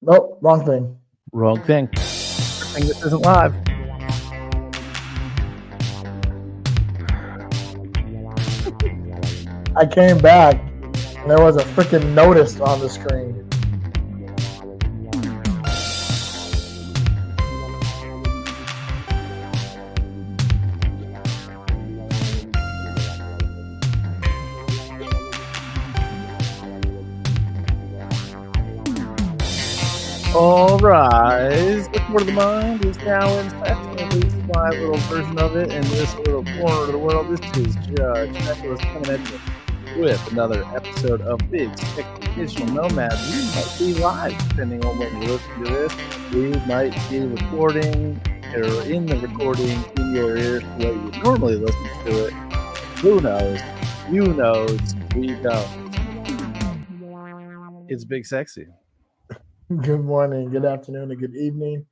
Nope, wrong thing. Wrong thing. Thing that isn't live. I came back and there was a freaking notice on the screen. All rise. The Court of the Mind is now in session. At least my little version of it in this little corner of the world. This is Judge Nicholas coming at you with another episode of Big Stick Digital Nomad. We might be live, depending on when you listen to this. We might be recording or in the recording in your ears the way you normally listen to it. Who knows? You knows. We don't. It's Big Sexy. Good morning, good afternoon, and good evening.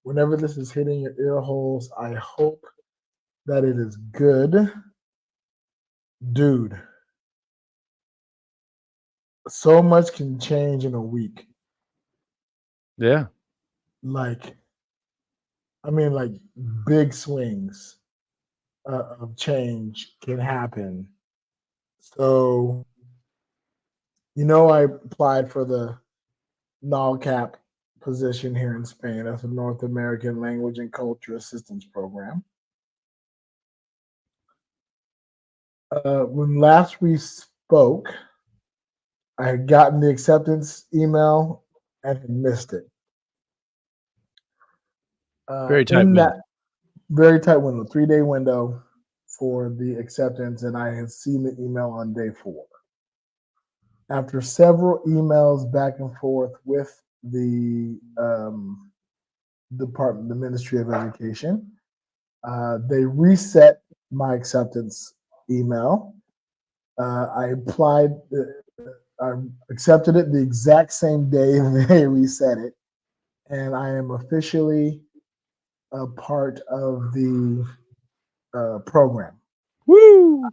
Whenever this is hitting your ear holes, I hope that it is good. Dude, so much can change in a week. Yeah. Like big swings of change can happen. So, I applied for the NALCAP position here in Spain. That's a North American Language and Culture Assistance Program. When last we spoke, I had gotten the acceptance email and had missed it. Very tight window. That very tight window, 3-day window for the acceptance, and I had seen the email on day 4. After several emails back and forth with the department, the Ministry of Education, they reset my acceptance email. I applied, I accepted it the exact same day they reset it, and I am officially a part of the program. Woo!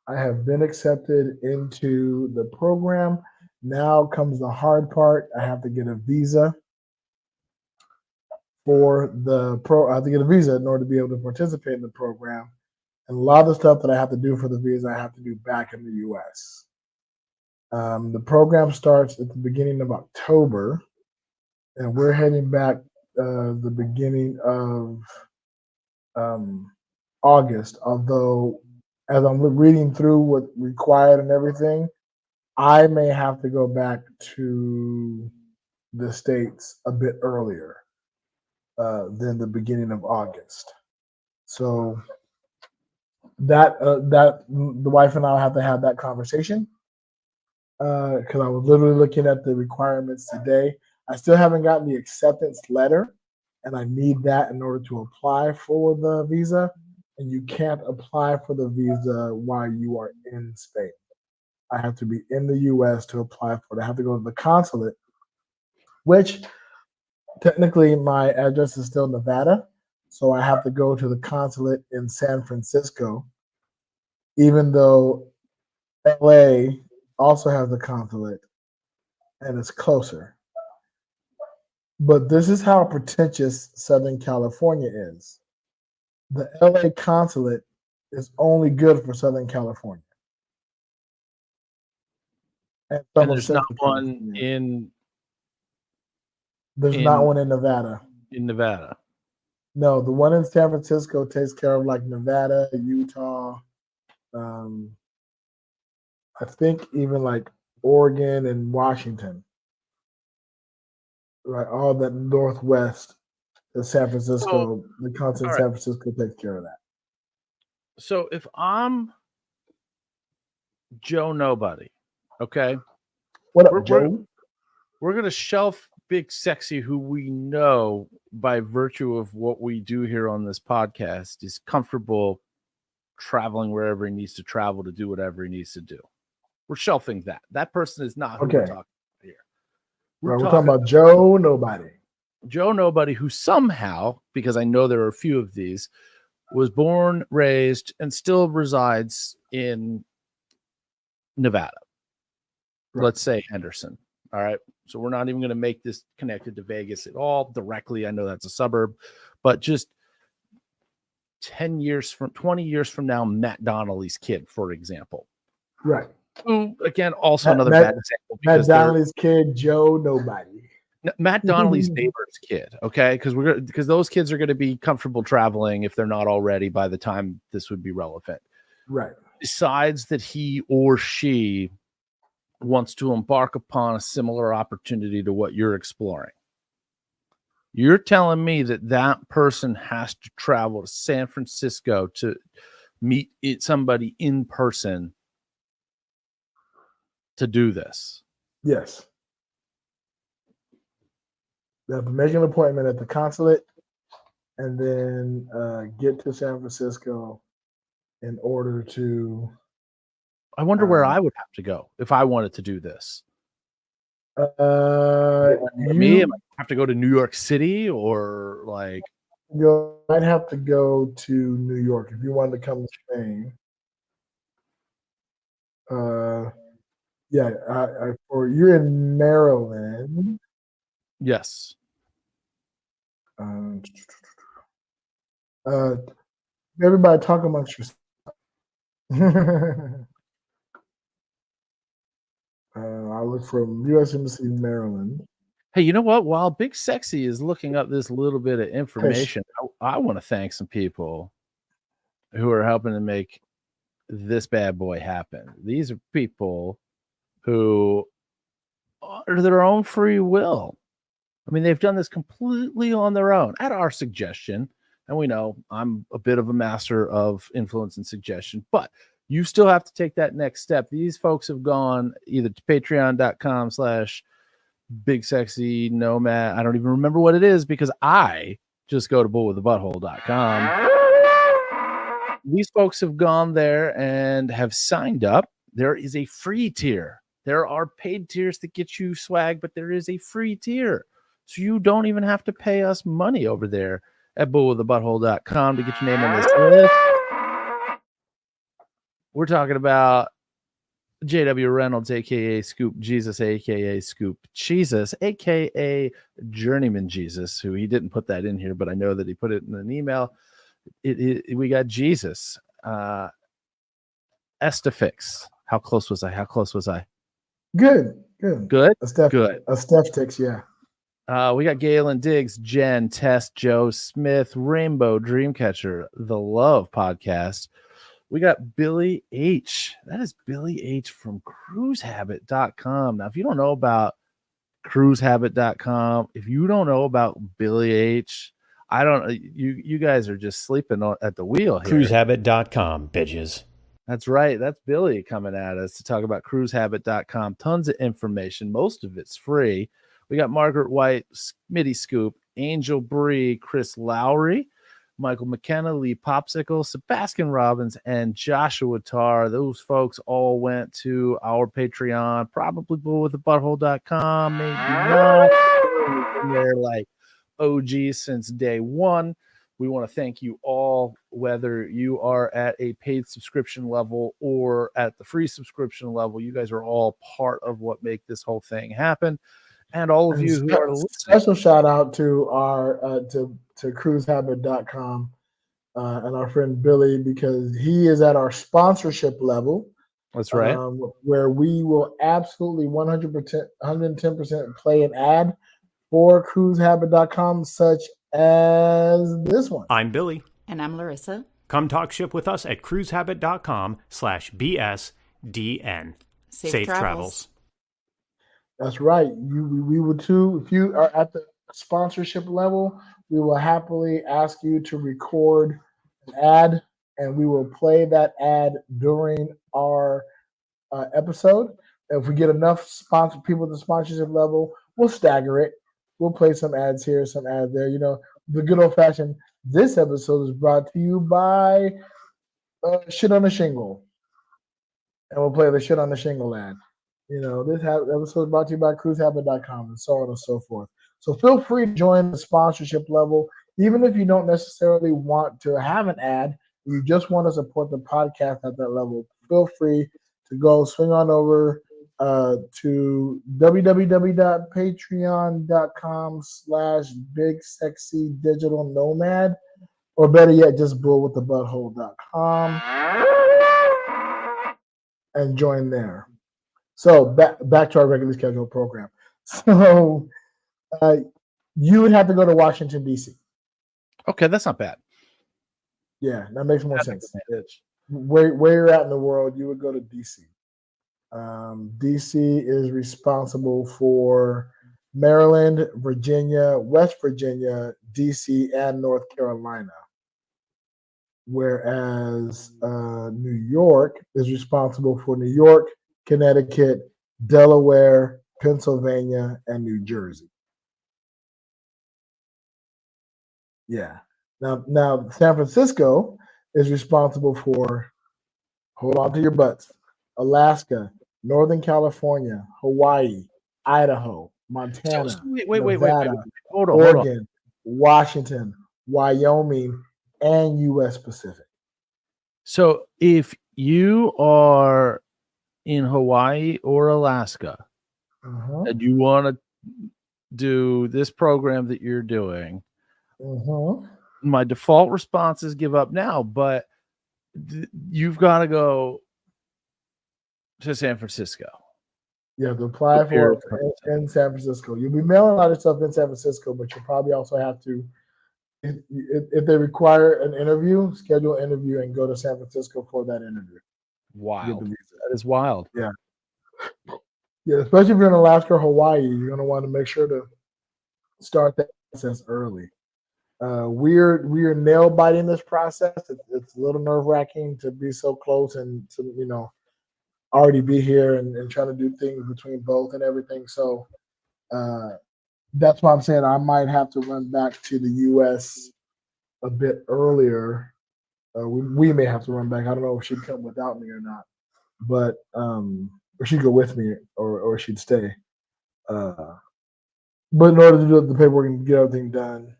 I have been accepted into the program. Now comes the hard part. I have to get a visa for the I have to get a visa in order to be able to participate in the program. And a lot of the stuff that I have to do for the visa, I have to do back in the U.S. The program starts at the beginning of October, and we're heading back the beginning of August. Although, as I'm reading through what's required and everything, I may have to go back to the States a bit earlier than the beginning of August. So that the wife and I will have to have that conversation because I was literally looking at the requirements today. I still haven't gotten the acceptance letter, and I need that in order to apply for the visa. And you can't apply for the visa while you are in Spain. I have to be in the U.S. to apply for it. I have to go to the consulate, which technically my address is still Nevada. So I have to go to the consulate in San Francisco, even though LA also has a consulate and it's closer. But this is how pretentious Southern California is. The LA consulate is only good for Southern California. And there's not one in. There's not one in Nevada. In Nevada. No, the one in San Francisco takes care of like Nevada, Utah, I think even like Oregon and Washington. Right, all that northwest of San Francisco, the consulate in San Francisco takes care of that. So if I'm Joe Nobody, okay? What up, Joe? We're going to shelf Big Sexy, who we know by virtue of what we do here on this podcast is comfortable traveling wherever he needs to travel to do whatever he needs to do. We're shelving that. That person is not who we're talking about here. We're talking about Joe Nobody. Joe Nobody, who somehow, because I know there are a few of these, was born, raised, and still resides in Nevada. Right. Let's say Henderson. All right. So we're not even going to make this connected to Vegas at all directly. I know that's a suburb, but just 20 years from now, Matt Donnelly's kid, for example. Right. Who, again, also another bad example. Matt Donnelly's kid, Joe Nobody. Matt Donnelly's neighbor's kid, okay? Because those kids are going to be comfortable traveling if they're not already by the time this would be relevant. Right. Decides that he or she wants to embark upon a similar opportunity to what you're exploring. You're telling me that person has to travel to San Francisco to meet somebody in person to do this? Yes. They have to make an appointment at the consulate and then get to San Francisco in order to. I wonder where I would have to go if I wanted to do this. You have to go to New York City, or like you might have to go to New York if you wanted to come to Spain. Or you're in Maryland. Yes. Everybody talk amongst yourself. I'll look from U.S. Embassy in Maryland. Hey, you know what? While Big Sexy is looking up this little bit of information, I want to thank some people who are helping to make this bad boy happen. These are people who are their own free will. I mean, they've done this completely on their own at our suggestion. And we know I'm a bit of a master of influence and suggestion, but you still have to take that next step. These folks have gone either to patreon.com/Big Sexy Nomad. I don't even remember what it is because I just go to bullwiththebutthole.com. These folks have gone there and have signed up. There is a free tier. There are paid tiers that get you swag, but there is a free tier. So you don't even have to pay us money over there at bullwiththebutthole.com to get your name on this list. We're talking about J.W. Reynolds, a.k.a. Scoop Jesus, a.k.a. Scoop Jesus, a.k.a. Journeyman Jesus, who he didn't put that in here, but I know that he put it in an email. We got Jesus. Estafix. How close was I? Good. A Steph Tix, yeah. We got Galen Diggs, Jen, Tess, Joe Smith, Rainbow, Dreamcatcher, The Love Podcast. We got Billy H. That is Billy H from cruisehabit.com. Now, if you don't know about cruisehabit.com, if you don't know about Billy H, you guys are just sleeping at the wheel here. Cruisehabit.com, bitches. That's right. That's Billy coming at us to talk about cruisehabit.com. Tons of information. Most of it's free. We got Margaret White, Smitty Scoop, Angel Bree, Chris Lowry, Michael McKenna, Lee Popsicle, Sebastian Robbins, and Joshua Tarr. Those folks all went to our Patreon, probably bullwiththebutthole.com, maybe not. They're like OG since day one. We want to thank you all, whether you are at a paid subscription level or at the free subscription level. You guys are all part of what make this whole thing happen. And all of you who are listening. Special shout out to our to cruisehabit.com and our friend Billy, because he is at our sponsorship level. That's right. Where we will absolutely 100%, 110% play an ad for cruisehabit.com, such as this one. I'm Billy. And I'm Larissa. Come talk ship with us at cruisehabit.com/BSDN. Safe travels. That's right. We will too. If you are at the sponsorship level, we will happily ask you to record an ad, and we will play that ad during our episode. If we get enough people at the sponsorship level, we'll stagger it. We'll play some ads here, some ads there. You know, the good old fashioned. This episode is brought to you by Shit on the Shingle, and we'll play the Shit on the Shingle ad. You know, this episode is brought to you by cruisehabit.com and so on and so forth. So feel free to join the sponsorship level, even if you don't necessarily want to have an ad. You just want to support the podcast at that level. Feel free to go swing on over to www.patreon.com/bigsexydigitalnomad, or better yet, just bullwiththebutthole.com and join there. So back to our regularly scheduled program. So you would have to go to Washington, D.C. Okay, that's not bad. Yeah, that makes more sense. Where you're at in the world, you would go to D.C. D.C. is responsible for Maryland, Virginia, West Virginia, D.C., and North Carolina. Whereas New York is responsible for New York, Connecticut, Delaware, Pennsylvania, and New Jersey. Yeah. Now San Francisco is responsible for, hold on to your butts, Alaska, Northern California, Hawaii, Idaho, Montana, Wait. Nevada, Hold on. Oregon, Washington, Wyoming, and U.S. Pacific. So if you are in Hawaii or Alaska and you want to do this program that you're doing, my default response is give up now, but you've got to go to San Francisco. You have to apply for it in San Francisco. You'll be mailing out stuff in San Francisco, but you'll probably also have to, if they require an interview, schedule an interview and go to San Francisco for that interview. Wild. That is wild. Yeah. Yeah, especially if you're in Alaska or Hawaii, you're going to want to make sure to start that process early. We're nail biting this process. It's a little nerve wracking to be so close and to already be here and trying to do things between both and everything. So that's why I'm saying I might have to run back to the U.S. a bit earlier. We may have to run back. I don't know if she'd come without me or not, but or she'd go with me or she'd stay. But in order to do the paperwork and get everything done,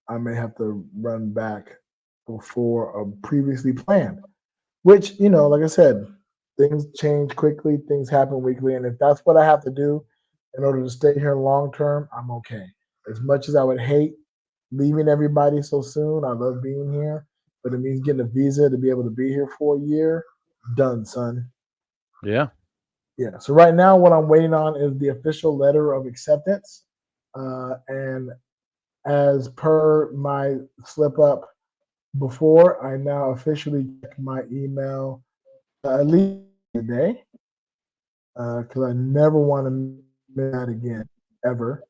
I may have to run back before previously planned, which, like I said, things change quickly, things happen weekly. And if that's what I have to do in order to stay here long term, I'm okay. As much as I would hate leaving everybody so soon, I love being here, but it means getting a visa to be able to be here for a year. Done, son. Yeah. Yeah. So right now, what I'm waiting on is the official letter of acceptance. And as per my slip up before, I now officially check my email at least a day, because I never want to miss that again, ever.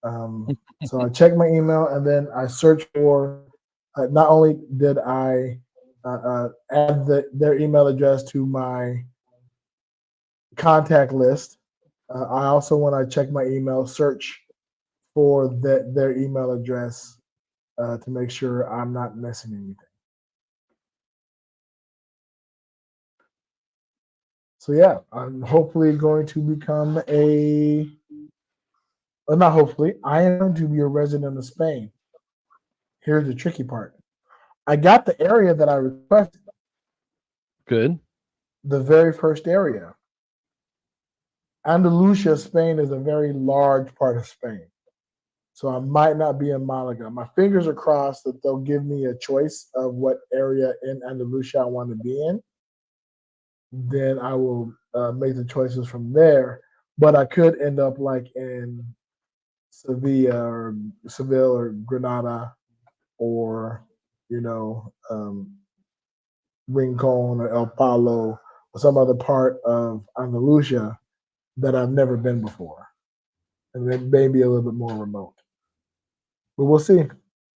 So I check my email and then I search for, not only did I add their email address to my contact list, I also, when I check my email, search for their email address to make sure I'm not missing anything. So yeah, I'm hopefully going to become not hopefully, I am going to be a resident of Spain. Here's the tricky part. I got the area that I requested. Good. The very first area. Andalusia, Spain is a very large part of Spain. So I might not be in Malaga. My fingers are crossed that they'll give me a choice of what area in Andalusia I want to be in. Then I will make the choices from there. But I could end up like in Seville or Granada or, Rincon or El Palo or some other part of Andalusia that I've never been before. And then maybe a little bit more remote. But we'll see.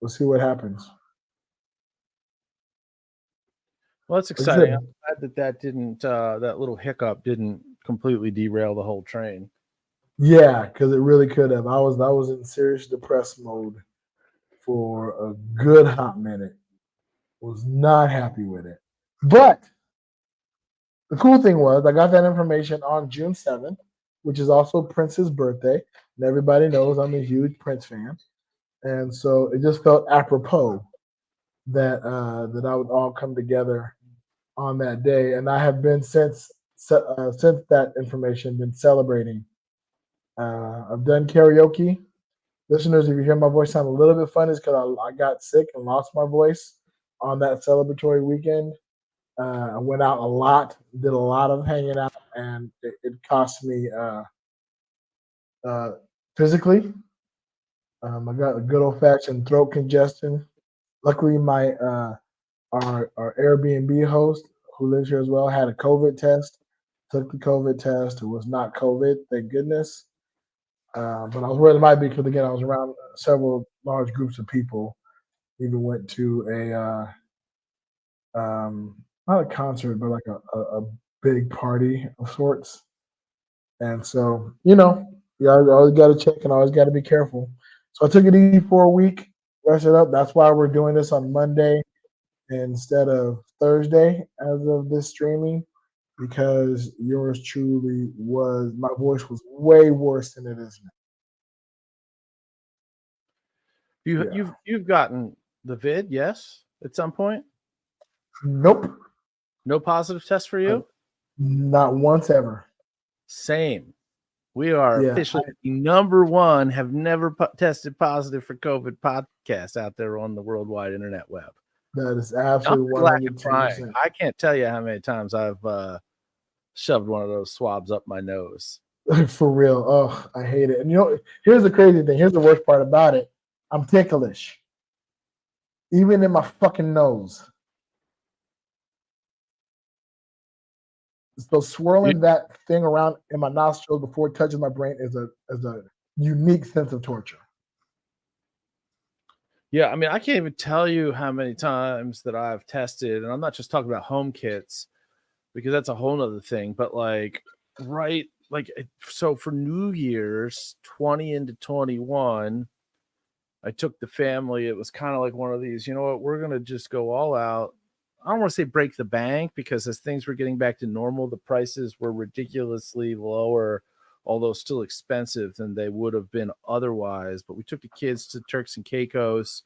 We'll see what happens. Well, that's exciting. I'm glad that didn't, that little hiccup didn't completely derail the whole train. Yeah, because it really could have. I was in serious depressed mode for a good hot minute. Was not happy with it. But the cool thing was I got that information on June 7th, which is also Prince's birthday. And everybody knows I'm a huge Prince fan. And so it just felt apropos that that I would all come together on that day. And I have been since since that information, been celebrating. I've done karaoke. Listeners, if you hear my voice sound a little bit funny, it's because I got sick and lost my voice on that celebratory weekend. I went out a lot, did a lot of hanging out, and it cost me physically. I got a good old fashioned throat congestion. Luckily, my our Airbnb host who lives here as well had a COVID test. Took the COVID test. It was not COVID, thank goodness. But I was worried it might be because again I was around several large groups of people. Even went to a not a concert, but like a big party of sorts. And so, you always got to check and always got to be careful. So I took it easy for a week, rest it up. That's why we're doing this on Monday instead of Thursday as of this streaming, because yours truly my voice was way worse than it is now. You've gotten the vid, yes, at some point? Nope. No positive test for you? Not once ever. Same. We are officially number one, have never tested positive for COVID podcast out there on the worldwide internet web. That is absolutely 100%. I can't tell you how many times I've shoved one of those swabs up my nose. For real. Oh, I hate it. And here's the crazy thing. Here's the worst part about it. I'm ticklish. Even in my fucking nose. So swirling that thing around in my nostrils before it touches my brain is a unique sense of torture. Yeah, I mean, I can't even tell you how many times that I've tested, and I'm not just talking about home kits because that's a whole nother thing, but so for New Year's 20 into 21, I took the family. It was kind of like one of these, you know what, we're going to just go all out. I don't want to say break the bank because as things were getting back to normal, the prices were ridiculously lower, although still expensive than they would have been otherwise. But we took the kids to Turks and Caicos.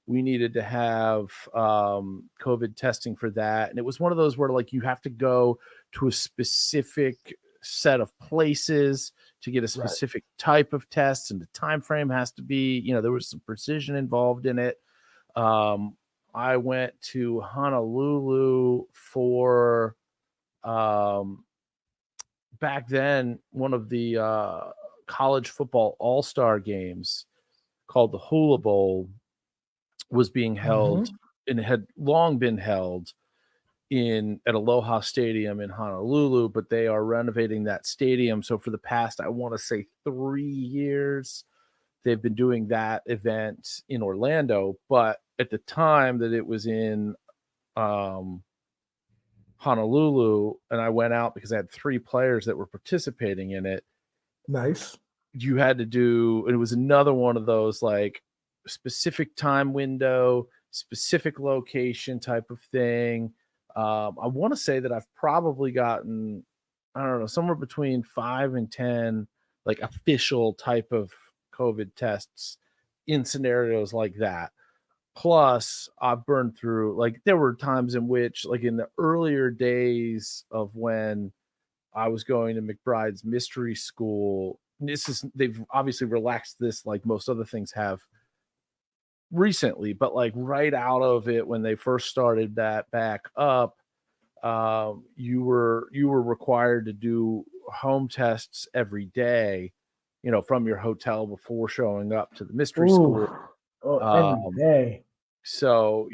We needed to have COVID testing for that. And it was one of those where you have to go to a specific set of places to get a specific type of test. And the time frame has to be, there was some precision involved in it. I went to Honolulu for back then one of the college football all-star games called the Hula Bowl was being held and it had long been held at Aloha Stadium in Honolulu, but they are renovating that stadium. So for the past, I want to say 3 years, they've been doing that event in Orlando, but at the time that it was in Honolulu, and I went out because I had 3 players that were participating in it. Nice. You had to do, and it was another one of those specific time window, specific location type of thing. I want to say that I've probably gotten, I don't know, somewhere between 5 and 10 official type of COVID tests in scenarios like that. Plus, I've burned through, there were times in which, in the earlier days of when I was going to McBride's Mystery School, they've obviously relaxed this like most other things have recently, but right out of it, when they first started that back up, you were required to do home tests every day, from your hotel before showing up to the mystery school. Every day. So,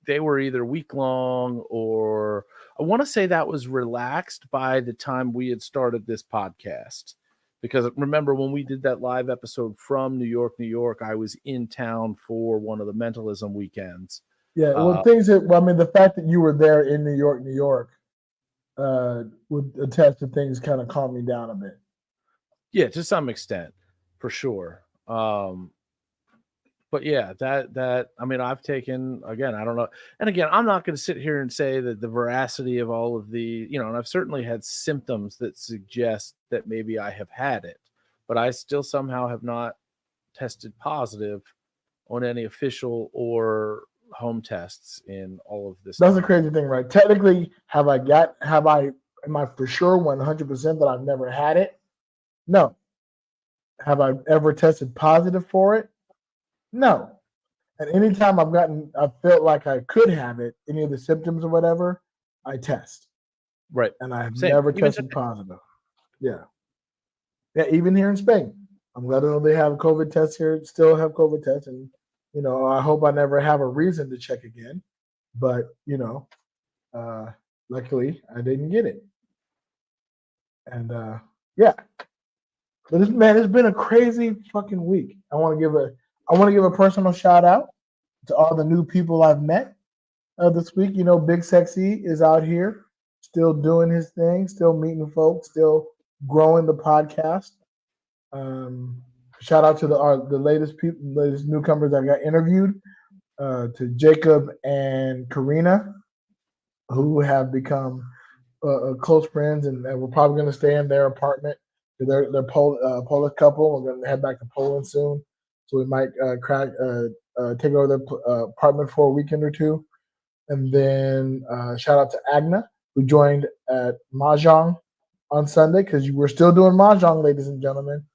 they were either week long or I want to say that was relaxed by the time we had started this podcast. Because remember when we did that live episode from New York, I was in town for one of the mentalism weekends. Yeah, the fact that you were there in New York, would attest to things kind of calm me down a bit. Yeah, to some extent, for sure. But yeah, that I've taken, again, I don't know. And again, I'm not going to sit here and say that the veracity of all of the, and I've certainly had symptoms that suggest that maybe I have had it, but I still somehow have not tested positive on any official or home tests in all of this. That's the crazy thing, right? Technically, have I am I for sure 100% that I've never had it? No. Have I ever tested positive for it? No. And anytime I felt like I could have it, any of the symptoms or whatever, I test. Right. And I have Same. never Even tested positive. Yeah. Yeah, even here in Spain. I'm glad to know they have a COVID test here, still have COVID tests. And, I hope I never have a reason to check again. But, luckily I didn't get it. And yeah. But it's been a crazy fucking week. I want to give a personal shout out to all the new people I've met this week. Big Sexy is out here, still doing his thing, still meeting folks, still growing the podcast. Shout out to the latest newcomers that got interviewed, to Jacob and Karina, who have become close friends, and we're probably going to stay in their apartment. They're Polish couple. We're going to head back to Poland soon, so we might take over their apartment for a weekend or two. And then shout out to Agna, who joined at Mahjong on Sunday, because we're still doing Mahjong, ladies and gentlemen.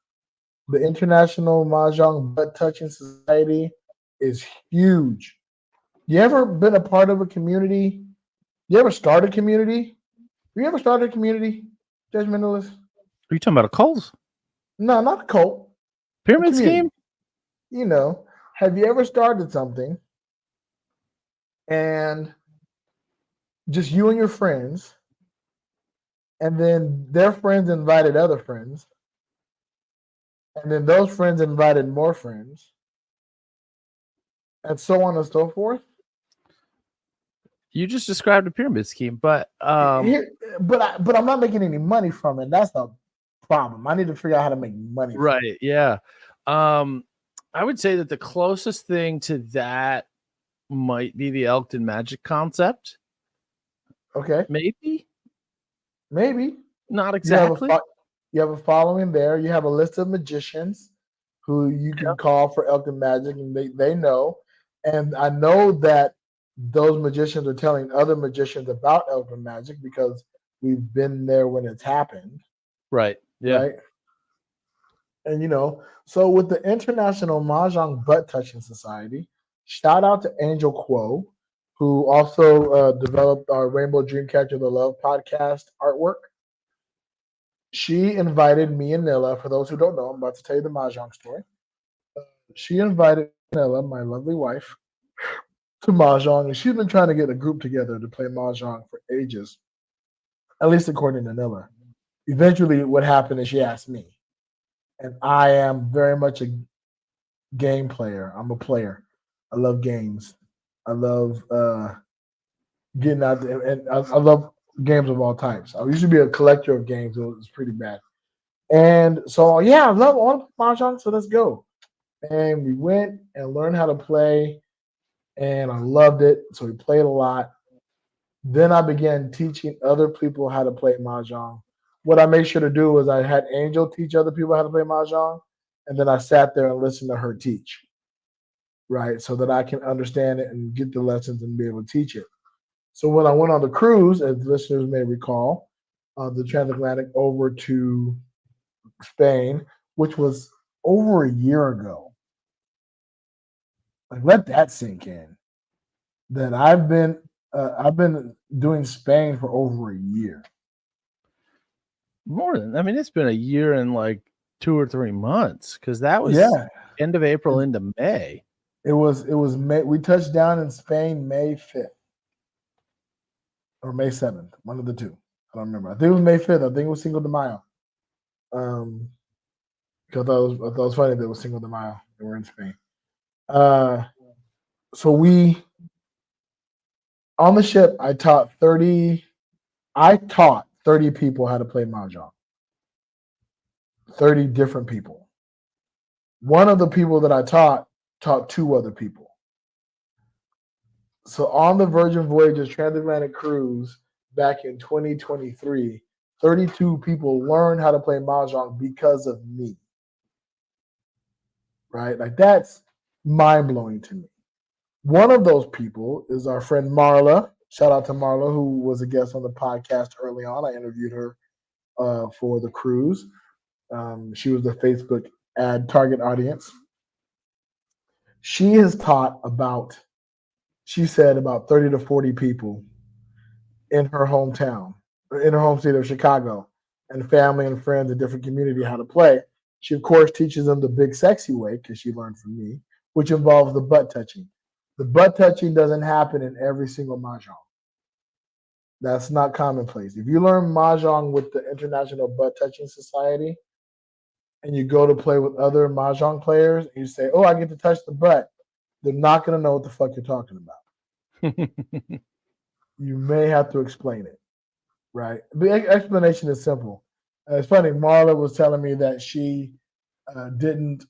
The International Mahjong Butt Touching Society is huge. You ever been a part of a community? You ever start a community? You ever started a community, Judgmentalist? Are you talking about a cult? No, not a cult. Pyramid scheme? Have you ever started something and just you and your friends, and then their friends invited other friends, and then those friends invited more friends, and so on and so forth? You just described a pyramid scheme, but but I'm not making any money from it. That's the problem. I need to figure out how to make money. Right? Yeah. I would say that the closest thing to that might be the Elkton Magic concept. Okay. Maybe. Not exactly. You have a following there. You have a list of magicians who you can call for Elkton Magic, and they know. And I know that those magicians are telling other magicians about Elkton Magic because we've been there when it's happened. Right. Yeah. Right. And so with the International Mahjong Butt Touching Society, shout out to Angel Quo, who also developed our Rainbow Dreamcatcher the Love podcast artwork. She invited me and Nilla. For those who don't know, I'm about to tell you the Mahjong story. She invited Nilla, my lovely wife, to Mahjong, and she's been trying to get a group together to play Mahjong for ages, at least according to Nilla. Eventually, what happened is she asked me, and I am very much a game player. I'm a player. I love games. I love getting out there, and I love games of all types. I used to be a collector of games. It was pretty bad. And so, I want to play Mahjong, so let's go. And we went and learned how to play, and I loved it. So we played a lot. Then I began teaching other people how to play Mahjong. What I made sure to do was I had Angel teach other people how to play Mahjong, and then I sat there and listened to her teach, right? So that I can understand it and get the lessons and be able to teach it. So when I went on the cruise, as listeners may recall, the transatlantic over to Spain, which was over a year ago. Like, let that sink in. That I've been doing Spain for over a year. More than, it's been a year and like 2 or 3 months, because that was end of April into May. It was May. We touched down in Spain May 5th or May 7th, one of the two. I don't remember. I think it was May 5th. I think it was Cinco de Mayo. Because I thought it was funny that it was Cinco de Mayo and we're in Spain. So we on the ship, I taught 30 people how to play Mahjong. 30 different people. One of the people that I taught 2 other people. So on the Virgin Voyages transatlantic cruise back in 2023, 32 people learned how to play Mahjong because of me. Right? Like, that's mind-blowing to me. One of those people is our friend Marla, Shout out to Marla, who was a guest on the podcast early on. I interviewed her for the cruise. She was the Facebook ad target audience. She has taught she said about 30 to 40 people in her hometown, in her home city of Chicago, and family and friends in different community how to play. She, of course, teaches them the big sexy way because she learned from me, which involves the butt touching. The butt touching doesn't happen in every single mahjong. That's not commonplace. If you learn mahjong with the International Butt Touching Society and you go to play with other mahjong players and you say, "Oh, I get to touch the butt," they're not going to know what the fuck you're talking about. You may have to explain it, right? The explanation is simple. It's funny. Marla was telling me that she didn't.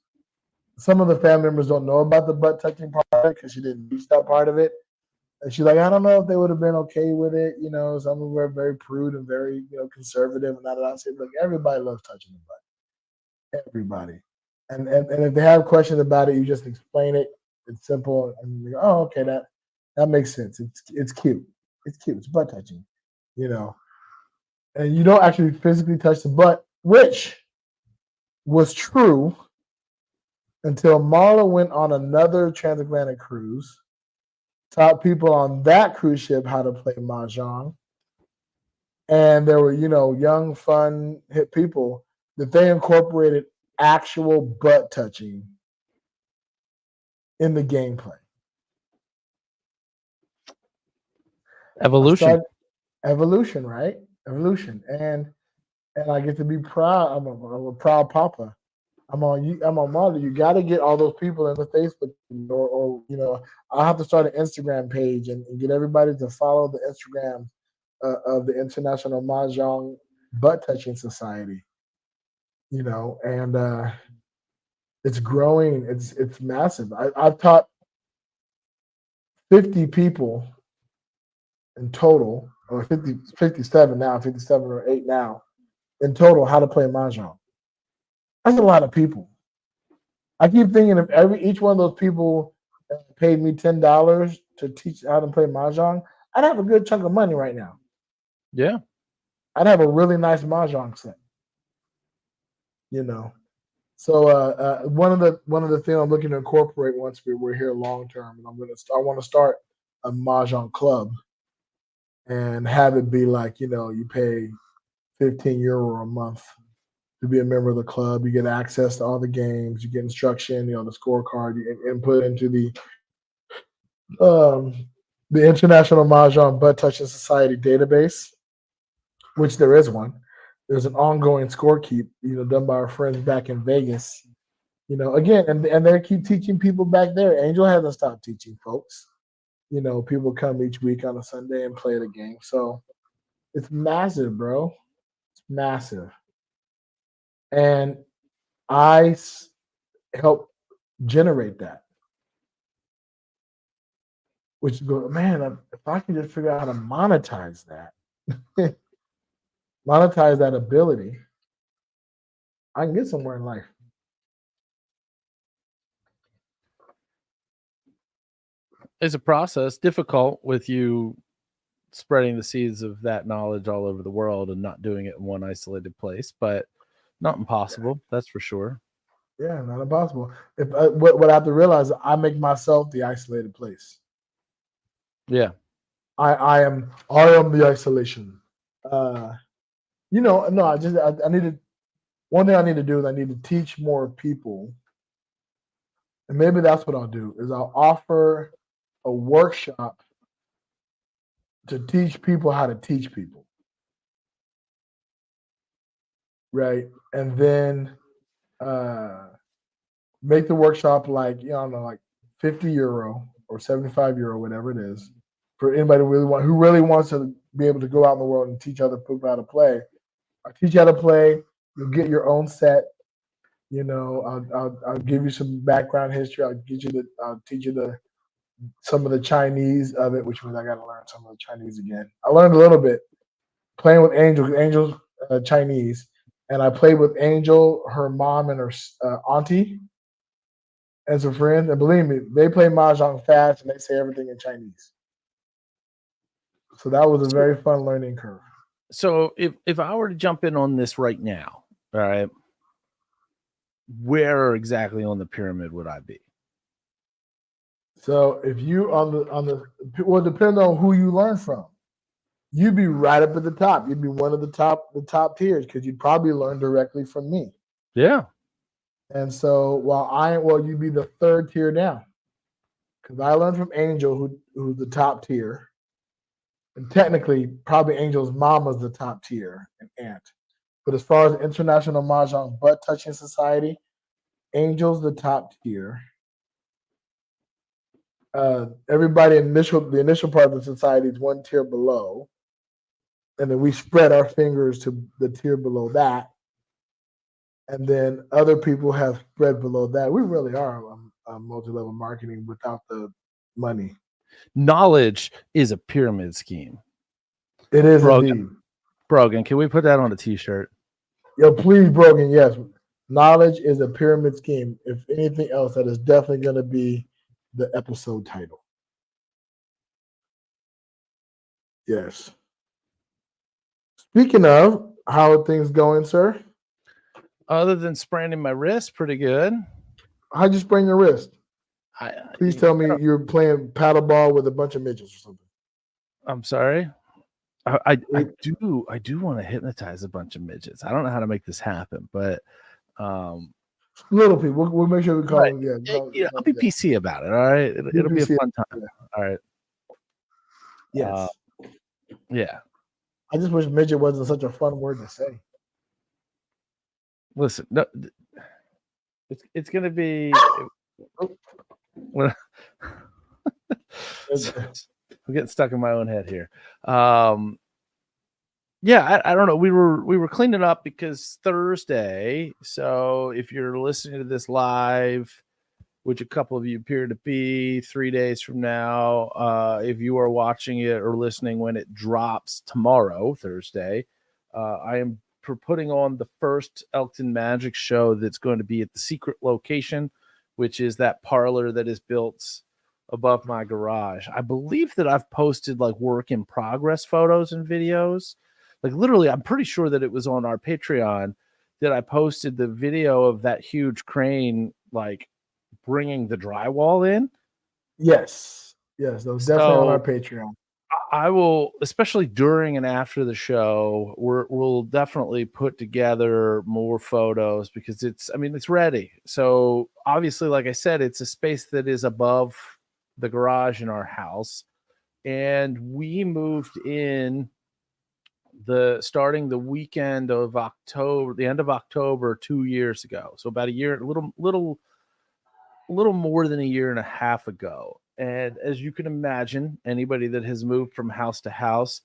Some of the family members don't know about the butt touching part because she didn't teach that part of it. And she's like, I don't know if they would have been okay with it. You know, some of them were very prude and very, conservative and that. I said, look, everybody loves touching the butt. Everybody. And if they have questions about it, you just explain it. It's simple. And you go, oh, okay, that makes sense. It's cute. It's cute. It's butt touching, And you don't actually physically touch the butt, which was true until Marla went on another transatlantic cruise, taught people on that cruise ship how to play mahjong. And there were, young, fun, hip people that they incorporated actual butt touching in the gameplay. Evolution, right? Evolution. And I get to be proud. I'm a proud papa. I'm on Marla. You got to get all those people in the Facebook, or I'll have to start an Instagram page and get everybody to follow the Instagram of the International Mahjong Butt Touching Society. And it's growing. It's massive. I've taught 50 people in total, or 57 now, 57 or 8 now in total, how to play mahjong. That's a lot of people. I keep thinking if each one of those people paid me $10 to teach how to play mahjong, I'd have a good chunk of money right now. Yeah, I'd have a really nice mahjong set. So one of the things I'm looking to incorporate once we're here long term, and I want to start a mahjong club and have it be like you pay €15 a month to be a member of the club. You get access to all the games. You get instruction. The scorecard. You input into the International Mahjong Butt Touching Society database, which there is one. There's an ongoing scorekeep, done by our friends back in Vegas. Again, and they keep teaching people back there. Angel hasn't stopped teaching folks. People come each week on a Sunday and play the game. So it's massive, bro. It's massive. And I help generate that. Which, man, if I can just figure out how to monetize that, monetize that ability, I can get somewhere in life. it's a process, difficult with you spreading the seeds of that knowledge all over the world and not doing it in one isolated place, but not impossible. That's for sure. Yeah, not impossible. If what I have to realize is I make myself the isolated place. Yeah. I am the isolation. I need to. One thing I need to do is I need to teach more people, and maybe that's what I'll do. Is I'll offer a workshop to teach people how to teach people, right? And then make the workshop like €50 or €75, whatever it is, for anybody who really wants to be able to go out in the world and teach other people how to play. I teach you how to play. You'll get your own set. I'll give you some background history. I'll teach you some of the Chinese of it, which means I got to learn some of the Chinese again. I learned a little bit playing with Angel. Angel's Chinese, and I played with Angel, her mom, and her auntie as a friend. And believe me, they play mahjong fast and they say everything in Chinese. So that was a very fun learning curve. So if I were to jump in on this right now, all right, where exactly on the pyramid would I be? So if you on the well, it depends on who you learn from. You'd be right up at the top. You'd be one of the top tiers because you'd probably learn directly from me. Yeah. And so you'd be the third tier down because I learned from Angel, who's the top tier, and technically probably Angel's mama's the top tier and aunt. But as far as International Mahjong Butt Touching Society, Angel's the top tier. Everybody the initial part of the society is one tier below, and then we spread our fingers to the tier below that, and then other people have spread below that. We really are multi-level marketing without the money. Knowledge is a pyramid scheme. It is Brogan. indeed. Brogan, can we put that on a t-shirt? Yo, please, Brogan, yes. Knowledge is a pyramid scheme. If anything else, that is definitely going to be the episode title. Yes. Speaking of, how are things going, sir? Other than spraining my wrist, pretty good. How'd you sprain your wrist? Please tell me you're playing paddleball with a bunch of midgets or something. I'm sorry. I do want to hypnotize a bunch of midgets. I don't know how to make this happen, but little people. We'll make sure we call them. Yeah, I'll be PC about it. All right, it'll be a fun time. Yeah. All right. Yes. Yeah. I just wish midget wasn't such a fun word to say. Listen, no, it's going to be. I'm getting stuck in my own head here. Yeah, I don't know. We were cleaning up because Thursday. So if you're listening to this live, which a couple of you appear to be 3 days from now, if you are watching it or listening when it drops tomorrow, Thursday, I am putting on the first Elkton Magic show that's going to be at the secret location, which is that parlor that is built above my garage. I believe that I've posted like work in progress photos and videos. Like literally, I'm pretty sure that it was on our Patreon that I posted the video of that huge crane, like bringing the drywall in. Yes. That was definitely on our Patreon. I will, especially during and after the show, we'll definitely put together more photos because it's ready. So obviously, like I said, it's a space that is above the garage in our house. And we moved in starting the weekend of October, the end of October 2 years ago. So about a year, a little more than a year and a half ago. And as you can imagine, anybody that has moved from house to house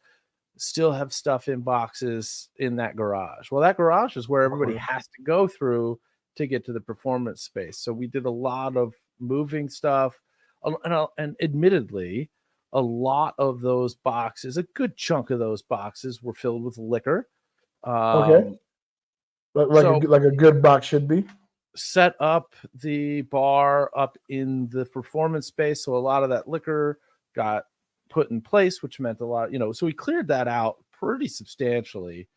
still have stuff in boxes in that garage. Well, that garage is where everybody has to go through to get to the performance space. So we did a lot of moving stuff. And admittedly, a lot of those boxes, a good chunk of those boxes were filled with liquor. Okay. Like a good box should be. Set up the bar up in the performance space. So a lot of that liquor got put in place, which meant a lot, so we cleared that out pretty substantially.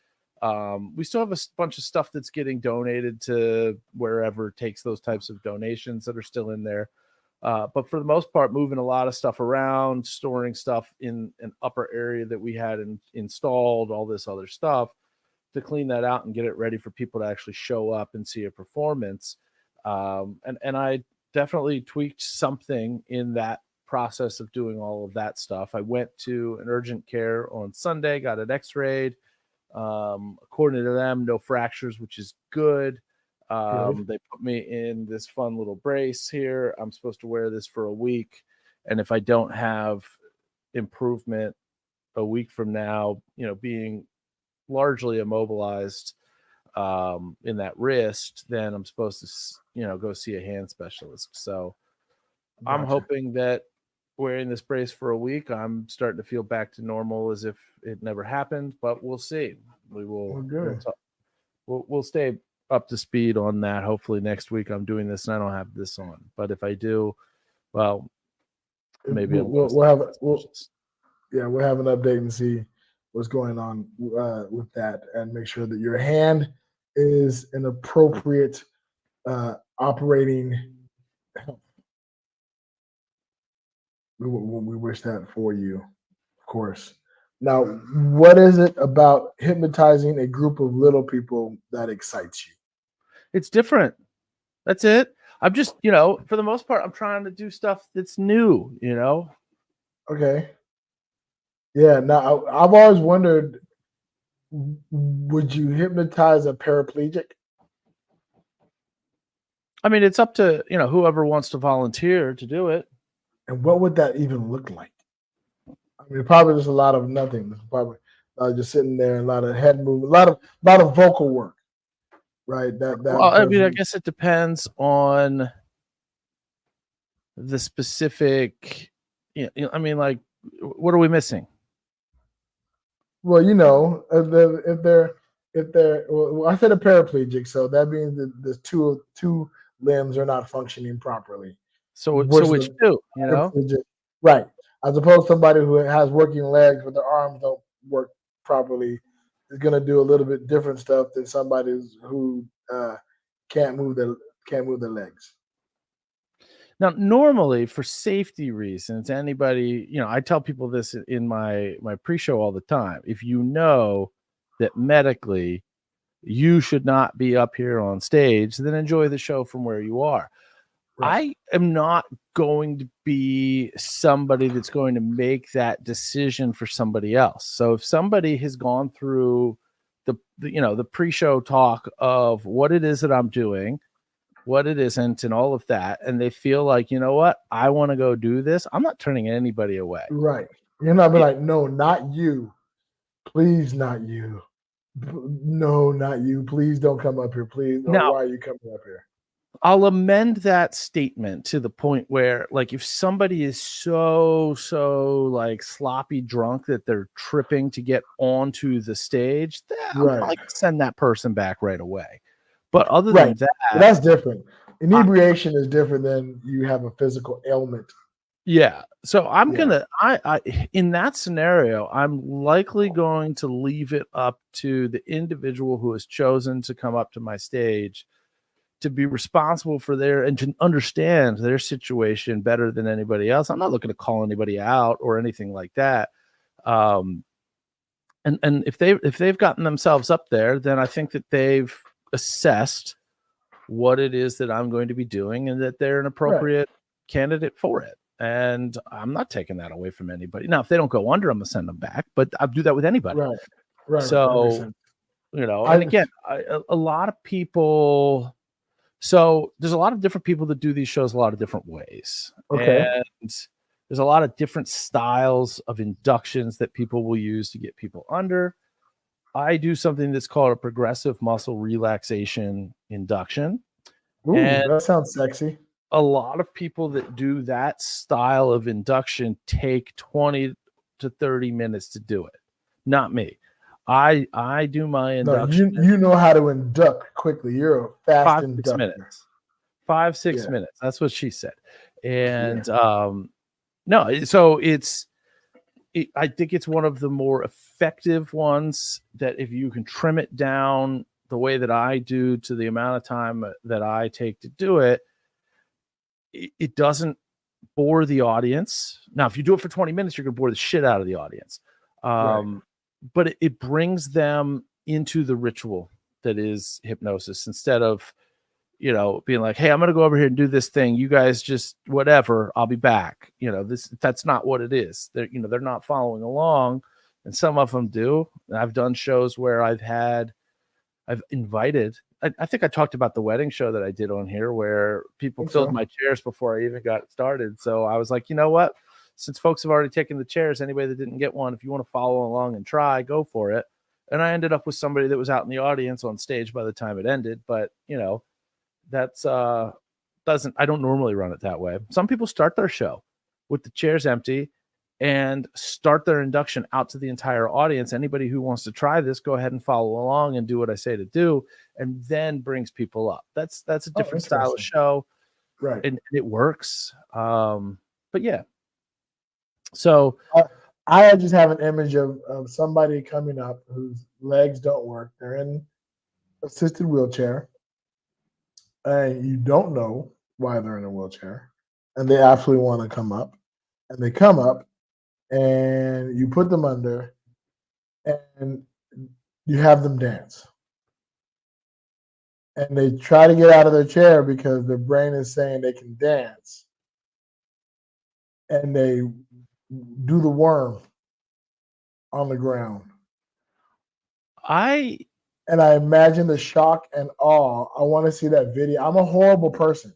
We still have a bunch of stuff that's getting donated to wherever takes those types of donations that are still in there. But for the most part, moving a lot of stuff around, storing stuff in an upper area that we had installed, all this other stuff to clean that out and get it ready for people to actually show up and see a performance. And I definitely tweaked something in that process of doing all of that stuff. I went to an urgent care on Sunday, got an x-rayed. According to them, no fractures, which is good. They put me in this fun little brace here. I'm supposed to wear this for a week. And if I don't have improvement a week from now, being largely immobilized in that wrist, then I'm supposed to, go see a hand specialist. So I'm hoping that wearing this brace for a week, I'm starting to feel back to normal as if it never happened, but we'll see. We will, we'll stay up to speed on that. Hopefully next week I'm doing this and I don't have this on, but if I do, well, maybe we'll we'll have an update and see what's going on with that, and make sure that your hand is an appropriate operating. We wish that for you, of course. Now, what is it about hypnotizing a group of little people that excites you? It's different. That's it. I'm just, for the most part, I'm trying to do stuff that's new, Okay. Yeah. Now, I've always wondered, would you hypnotize a paraplegic? I mean, it's up to, whoever wants to volunteer to do it. And what would that even look like? I mean, probably just a lot of nothing. Probably just sitting there, a lot of head movement, a lot of vocal work, right? Well, I mean, I guess it depends on the specific. I mean, like, what are we missing? Well, if they're well, I said a paraplegic, so that means that the two limbs are not functioning properly. So which two? Right. As opposed to somebody who has working legs but their arms don't work properly is going to do a little bit different stuff than somebody who can't move their legs. Now, normally for safety reasons, anybody, I tell people this in my pre-show all the time. If you know that medically you should not be up here on stage, then enjoy the show from where you are. Right. I am not going to be somebody that's going to make that decision for somebody else. So if somebody has gone through the pre-show talk of what it is that I'm doing, what it isn't, and all of that, and they feel like, you know what, I want to go do this, I'm not turning anybody away. Right. You're not be like, no, not you. Please, not you. No, not you. Please don't come up here. Please. No, why are you coming up here? I'll amend that statement to the point where, like, if somebody is so like sloppy drunk that they're tripping to get onto the stage, I'll probably send that person back right away. But other than that, that's different. Inebriation is different than you have a physical ailment. Yeah. So I'm gonna, I in that scenario, I'm likely going to leave it up to the individual who has chosen to come up to my stage to be responsible for and to understand their situation better than anybody else. I'm not looking to call anybody out or anything like that. And if they've gotten themselves up there, then I think that they've assessed what it is that I'm going to be doing and that they're an appropriate candidate for it. And I'm not taking that away from anybody. Now, if they don't go under, I'm gonna send them back, but I'll do that with anybody. Right. So, and again, a lot of people. So there's a lot of different people that do these shows a lot of different ways. Okay. And there's a lot of different styles of inductions that people will use to get people under. I do something that's called a progressive muscle relaxation induction. Ooh, that sounds sexy. A lot of people that do that style of induction take 20 to 30 minutes to do it. Not me. I do my induction. No, you know how to induct quickly. You're a fast inductor. 5-6 minutes. 5-6 minutes. That's what she said. And no, so I think it's one of the more effective ones that if you can trim it down the way that I do to the amount of time that I take to do it, it doesn't bore the audience. Now, if you do it for 20 minutes, you're going to bore the shit out of the audience. But it brings them into the ritual that is hypnosis instead of, being like, hey, I'm going to go over here and do this thing. You guys just whatever, I'll be back. That's not what it is. They're not following along. And some of them do. I've done shows where I've invited, I think I talked about the wedding show that I did on here where people filled my chairs before I even got started. So I was like, you know what? Since folks have already taken the chairs, anybody that didn't get one, if you want to follow along and try, go for it. And I ended up with somebody that was out in the audience on stage by the time it ended. But, that's I don't normally run it that way. Some people start their show with the chairs empty and start their induction out to the entire audience. Anybody who wants to try this, go ahead and follow along and do what I say to do, and then brings people up. That's a different style of show. Right. And it works. But yeah. So I just have an image of somebody coming up whose legs don't work. They're in assisted wheelchair, and you don't know why they're in a wheelchair, and they absolutely want to come up, and they come up, and you put them under, and you have them dance. And they try to get out of their chair because their brain is saying they can dance. And they do the worm on the ground. I And I imagine the shock and awe. I want to see that video. I'm a horrible person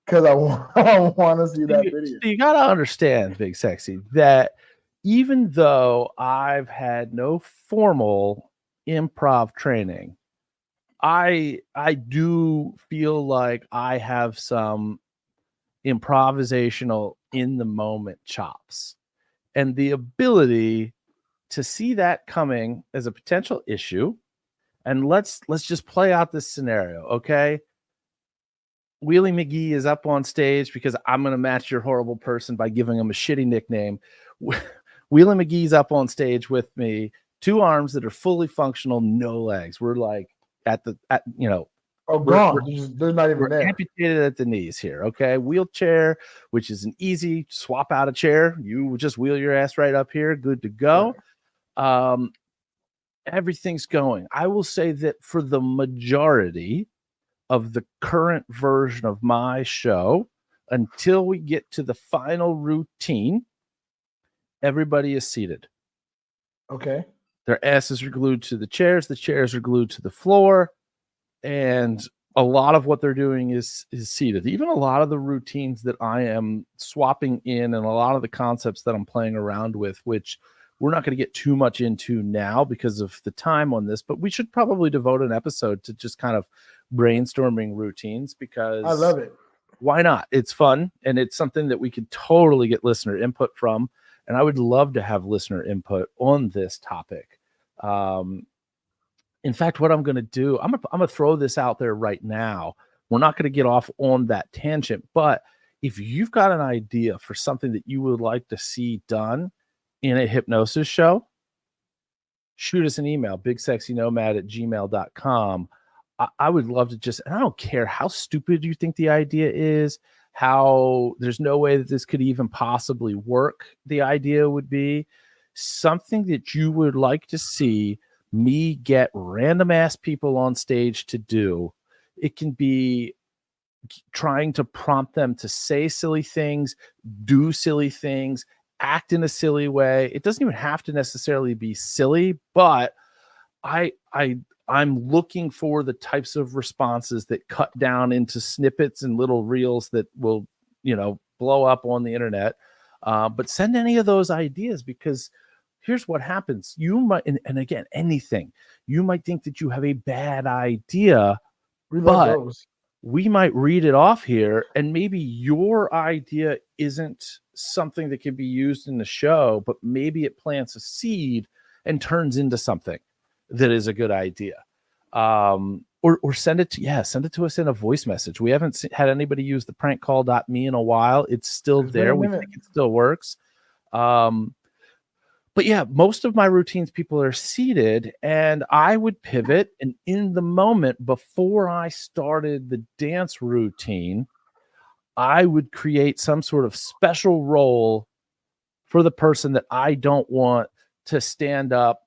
because I want to see that video. You got to understand, Big Sexy, that even though I've had no formal improv training, I do feel like I have some improvisational in the moment chops and the ability to see that coming as a potential issue. And let's just play out this scenario, okay? Wheelie McGee is up on stage because I'm going to match your horrible person by giving him a shitty nickname. Wheelie McGee's up on stage with me, 2 arms that are fully functional, no legs. We're like gone. They're not even there. Amputated at the knees here, okay? Wheelchair, which is an easy swap out a chair. You just wheel your ass right up here, good to go. Right. Everything's going. I will say that for the majority of the current version of my show, until we get to the final routine, everybody is seated. Okay. Their asses are glued to the chairs are glued to the floor, and a lot of what they're doing is seated. Even a lot of the routines that I am swapping in and a lot of the concepts that I'm playing around with, which we're not going to get too much into now because of the time on this, but we should probably devote an episode to just kind of brainstorming routines because I love it. Why not? It's fun, and it's something that we could totally get listener input from, and I would love to have listener input on this topic. In fact, what I'm going to do, I'm going to throw this out there right now. We're not going to get off on that tangent, but if you've got an idea for something that you would like to see done in a hypnosis show, shoot us an email, bigsexynomad@gmail.com. I would love to just, and I don't care how stupid you think the idea is, how there's no way that this could even possibly work. The idea would be something that you would like to see me get random ass people on stage to do. It can be trying to prompt them to say silly things, do silly things, act in a silly way. It doesn't even have to necessarily be silly, but I'm looking for the types of responses that cut down into snippets and little reels that will, blow up on the internet. But send any of those ideas, because here's what happens. You might, and again, anything, you might think that you have a bad idea, but we might read it off here, and maybe your idea isn't something that can be used in the show, but maybe it plants a seed and turns into something that is a good idea. Or send it to us in a voice message. We haven't had anybody use the prankcall.me in a while. It's still there. We think it still works. But yeah, most of my routines, people are seated, and I would pivot. And in the moment before I started the dance routine, I would create some sort of special role for the person that I don't want to stand up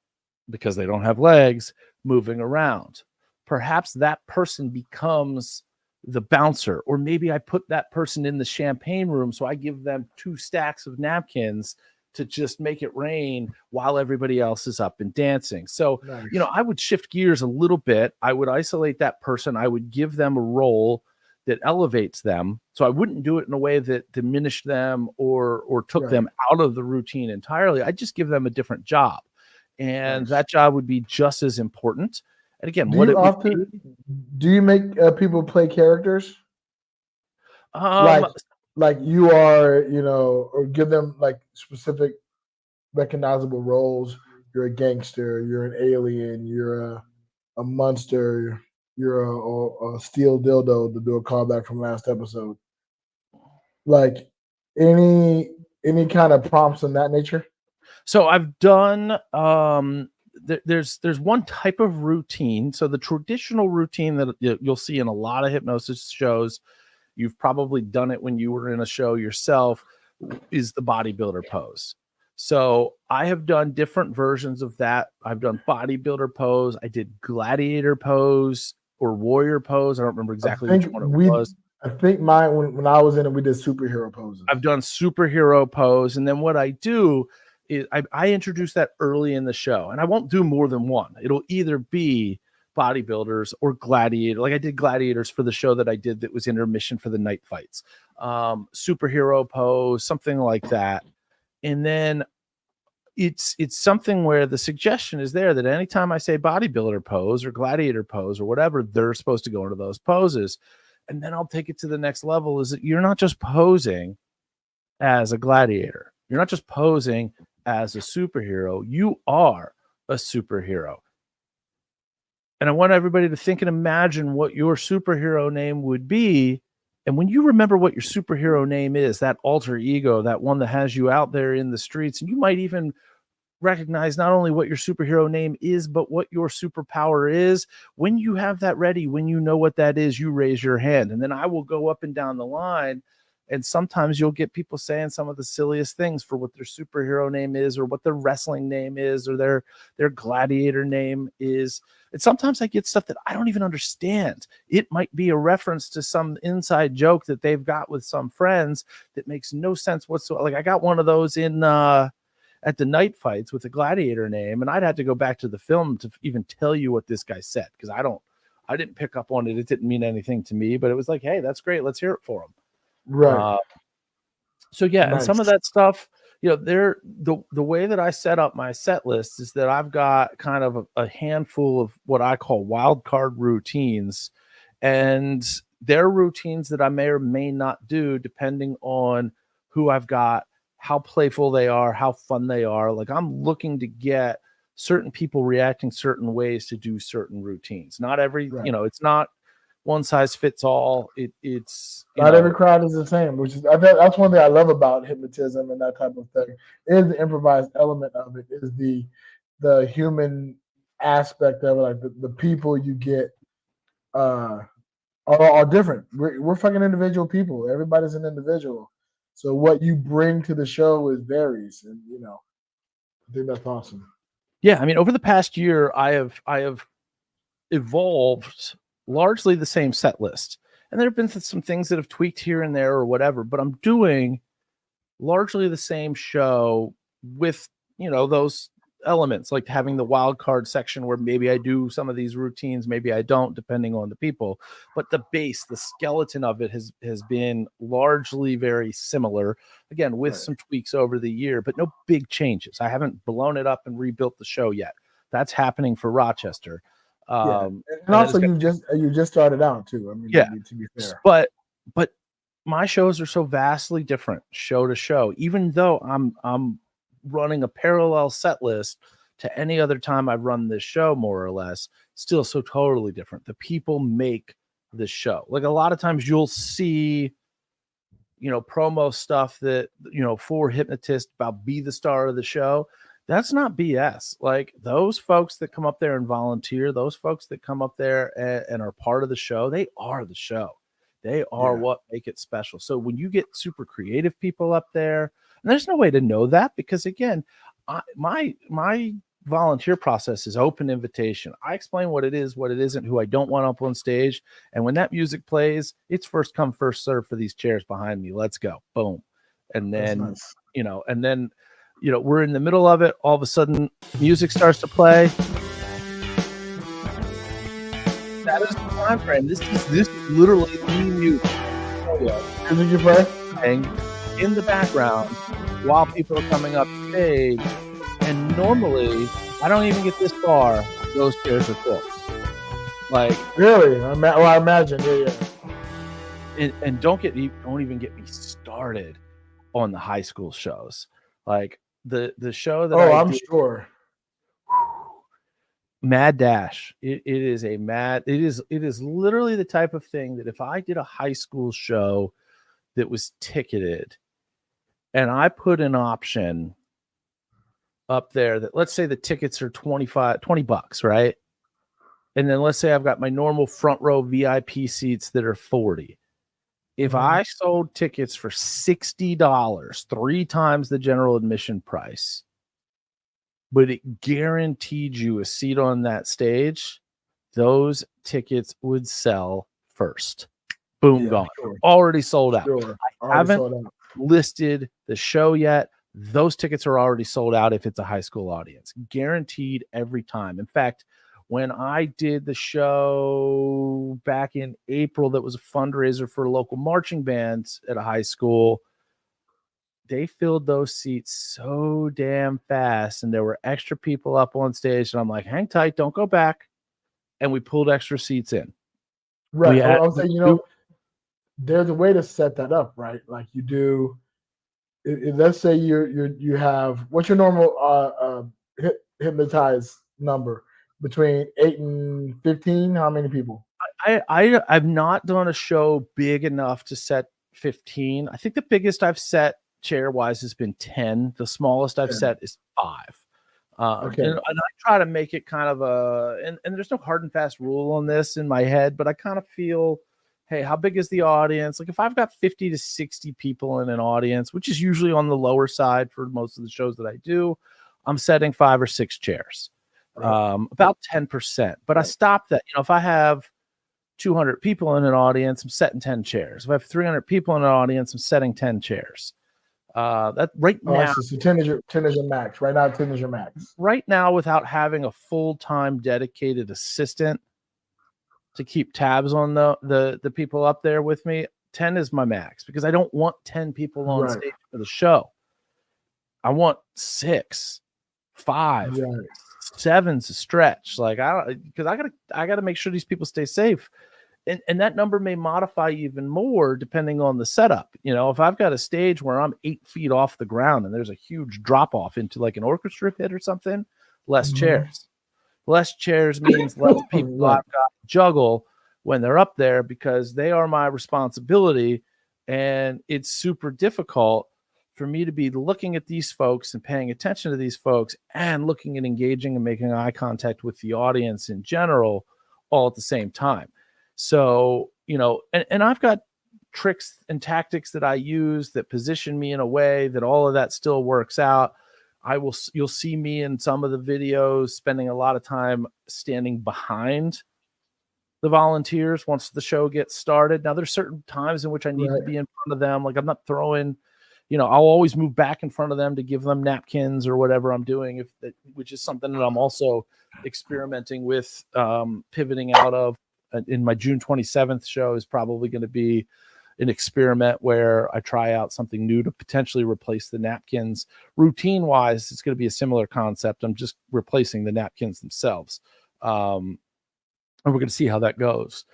because they don't have legs moving around. Perhaps that person becomes the bouncer, or maybe I put that person in the champagne room. So I give them 2 stacks of napkins to just make it rain while everybody else is up and dancing. So, nice. I would shift gears a little bit. I would isolate that person. I would give them a role that elevates them. So I wouldn't do it in a way that diminished them or took them out of the routine entirely. I'd just give them a different job. And that job would be just as important. And again, do you make people play characters? Like you are, or give them like specific recognizable roles. You're a gangster, you're an alien, you're a monster, you're a steel dildo, to do a callback from last episode. Like any kind of prompts in that nature? So I've done there's one type of routine. So the traditional routine that you'll see in a lot of hypnosis shows, you've probably done it when you were in a show yourself, is the bodybuilder pose. So I have done different versions of that. I've done bodybuilder pose. I did gladiator pose or warrior pose. I don't remember exactly which one it was. I think mine, when I was in it, we did superhero poses. I've done superhero pose. And then what I do is I introduce that early in the show. And I won't do more than one. It'll either be bodybuilders or gladiator. Like I did gladiators for the show that I did that was intermission for the night fights. Superhero pose, something like that. And then it's something where the suggestion is there that anytime I say bodybuilder pose or gladiator pose or whatever, they're supposed to go into those poses. And then I'll take it to the next level, is that you're not just posing as a gladiator. You're not just posing as a superhero. You are a superhero. And I want everybody to think and imagine what your superhero name would be. And when you remember what your superhero name is, that alter ego, that one that has you out there in the streets, and you might even recognize not only what your superhero name is, but what your superpower is. When you have that ready, when you know what that is, you raise your hand. And then I will go up and down the line. And sometimes you'll get people saying some of the silliest things for what their superhero name is, or what their wrestling name is, or their gladiator name is. And sometimes I get stuff that I don't even understand. It might be a reference to some inside joke that they've got with some friends that makes no sense whatsoever. Like I got one of those in at the night fights with a gladiator name, and I'd have to go back to the film to even tell you what this guy said, because I didn't pick up on it. It didn't mean anything to me, but it was like, hey, that's great. Let's hear it for him. Right. So yeah, Nice. and some of that stuff, the way that I set up my set list is that I've got kind of a handful of what I call wild card routines, and they're routines that I may or may not do depending on who I've got, how playful they are, how fun they are. Like I'm looking to get certain people reacting certain ways to do certain routines. Not every, Right. It's not one size fits all. It's not every crowd is the same, which is that's one thing I love about hypnotism and that type of thing. Is the improvised element of it, is the human aspect of it. Like the people you get are different. We're fucking individual people. Everybody's an individual. So what you bring to the show varies, and I think that's awesome. Yeah, I mean, over the past year, I have evolved largely the same set list, and there have been some things that have tweaked here and there or whatever, but I'm doing largely the same show with those elements, like having the wild card section where maybe I do some of these routines, maybe I don't, depending on the people, but the base, the skeleton of it has been largely very similar, again with some tweaks over the year, but no big changes. I haven't blown it up and rebuilt the show yet. That's happening for Rochester. And also you just started out too. I mean, to be fair, but my shows are so vastly different show to show, even though I'm running a parallel set list to any other time I've run this show, more or less, still so totally different. The people make the show. Like a lot of times you'll see, promo stuff that, for hypnotists about be the star of the show. That's not BS. Like those folks that come up there and volunteer, those folks that come up there and are part of the show, they are the show. They are what make it special. So when you get super creative people up there, and there's no way to know that, because again, my volunteer process is open invitation. I explain what it is, what it isn't, who I don't want up on stage. And when that music plays, it's first come, first serve for these chairs behind me. Let's go. Boom. And then, we're in the middle of it. All of a sudden, music starts to play. That is the time frame. This is literally the music. Did you play? And in the background while people are coming up stage, and normally I don't even get this far. Those chairs are full. Like really? I imagine. Yeah. And don't even get me started on the high school shows. Like the show that I'm sure. Mad Dash. It is literally the type of thing that if I did a high school show that was ticketed and I put an option up there that, let's say the tickets are $20, right? And then let's say I've got my normal front row VIP seats that are 40. If I sold tickets for $60, 3 times the general admission price, but it guaranteed you a seat on that stage, those tickets would sell first. Boom, gone. Sure. Already sold out. Sure. I haven't listed the show yet. Those tickets are already sold out if it's a high school audience. Guaranteed every time. In fact, when I did the show back in April, that was a fundraiser for local marching bands at a high school, they filled those seats so damn fast, and there were extra people up on stage. And I'm like, hang tight, don't go back. And we pulled extra seats in. Right. I was saying, there's a way to set that up, right? Like you do. Let's say you have, what's your normal hypnotized number? Between 8 and 15, how many people? I've not done a show big enough to set 15. I think the biggest I've set chair wise has been 10. The smallest I've set is 5. Okay. And I try to make it kind of and there's no hard and fast rule on this in my head, but I kind of feel, hey, how big is the audience? Like if I've got 50 to 60 people in an audience, which is usually on the lower side for most of the shows that I do, I'm setting 5 or 6 chairs. About 10%, but I stop that. If I have 200 people in an audience, I'm setting 10 chairs. If I have 300 people in an audience, I'm setting 10 chairs. That right now, so 10 is your max. Right now, 10 is your max. Right now, without having a full-time dedicated assistant to keep tabs on the people up there with me, 10 is my max because I don't want 10 people on stage for the show. I want 6, 5. 7's a stretch. Like because I gotta make sure these people stay safe, and that number may modify even more depending on the setup. If I've got a stage where I'm 8 feet off the ground and there's a huge drop off into like an orchestra pit or something, less chairs. Less chairs means less people I've got to juggle when they're up there because they are my responsibility, and it's super difficult for me to be looking at these folks and paying attention to these folks and looking and engaging and making eye contact with the audience in general all at the same time. So, and I've got tricks and tactics that I use that position me in a way that all of that still works out. You'll see me in some of the videos spending a lot of time standing behind the volunteers once the show gets started. Now there's certain times in which I need to be in front of them. Like I'm not throwing, I'll always move back in front of them to give them napkins or whatever I'm doing, which is something that I'm also experimenting with, pivoting out of. In my June 27th show is probably going to be an experiment where I try out something new to potentially replace the napkins. Routine wise, it's going to be a similar concept. I'm just replacing the napkins themselves. And we're going to see how that goes.